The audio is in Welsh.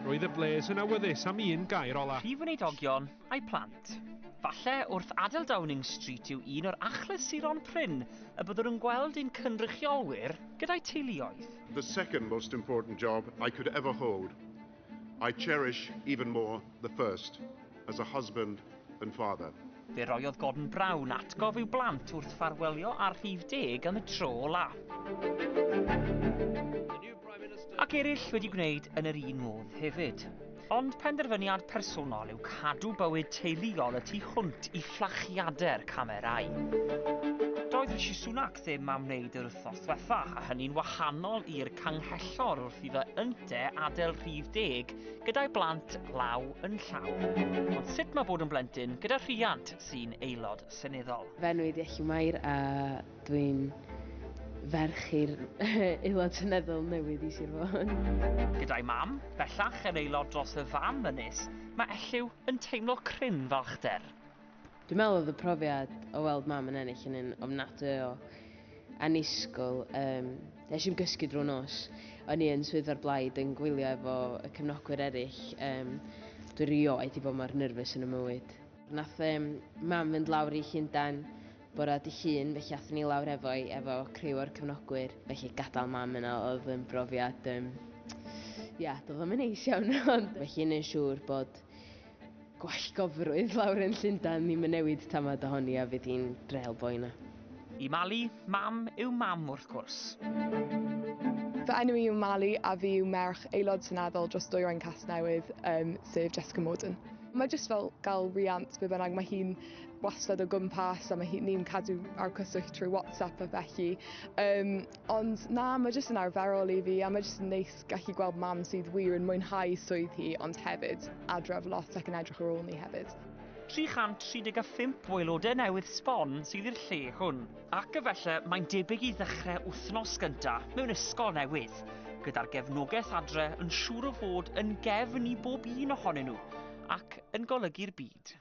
Roedd y bles yn awyddus am un gair ola. Prif weinidog,ion a'i plant. Falle wrth adael Downing Street yw un o'r achlyssuron prin y byddwn yn gweld ein cynrychiolwyr gyda'i teuluoedd. The second most important job I could ever hold. I cherish even more the first, as a husband and father. Fe roiodd Gordon Brown atgof i'w blant wrth ffarwelio ar rhif 10 am y tro ola. Ac eraill wedi gwneud yn yr un modd hefyd. Ond penderfyniad personol yw cadw bywyd teuluol y tu hwnt i fflachiadau'r camerau. Doedd Rishi Sunak ddim am wneud yr wythnos ddiwetha, a hynny'n wahanol i'r canghellor wrth iddo ynte adael rhif 10 gyda'i blant law yn llaw. Ond sut mae bod yn blentyn gyda rhiant sy'n Aelod Seneddol? Fenwyd Iechyd Mair a dwi'n ferch i'r Aelod Seneddol newydd i Sir Fôn. Gyda'i mam, bellach yn aelod dros y fam ynys, mae Elliw yn teimlo cryn falchder. Dwi'n meddwl oedd y profiad o weld mam yn ennill yn un ofnadwy o annisgwyl. Nes i'n gysgu drwy nos. O'n i yn swyddfa'r blaid yn gwylio efo y cefnogwyr eraill. Dwi'n rioed i bod mor nerfus yn y mywyd. Nath mam fynd lawr i Llundain bore dy llun, felly athyn ni lawr efo criw o'r cefnogwyr. Felly gadael mam yna oedd yn brofiad, doedd o'n neis iawn. Felly yn siŵr bod gwallgofrwydd lawr yn Llundain ddim yn newid tamad ohoni a fydd hi'n drel boi na. I Mali, mam yw mam wrth gwrs. Fy enw i yw Mali a fi yw merch Aelod Seneddol dros dwyrain Casnewydd, sef Jessica Morden. Mae jyst fel gael rhiant be bynnag, mae hi'n wastad o gwmpas a mae ni'n cadw ar cyswllt trwy WhatsApp a felly. Ond na, mae jyst yn arferol i fi a mae jyst yn neis gallu gweld mam sydd wir yn mwynhau swydd hi ond hefyd adref lot ac yn edrych ar ôl ni hefyd. 335 o aelodau newydd sbon sydd i'r lle hwn. Ac efallai mae'n debyg i ddechrau wythnos gyntaf mewn ysgol newydd, gyda'r gefnogaeth adre yn siŵr o fod yn gefn i bob un ohonyn nhw ac yn golygu'r byd.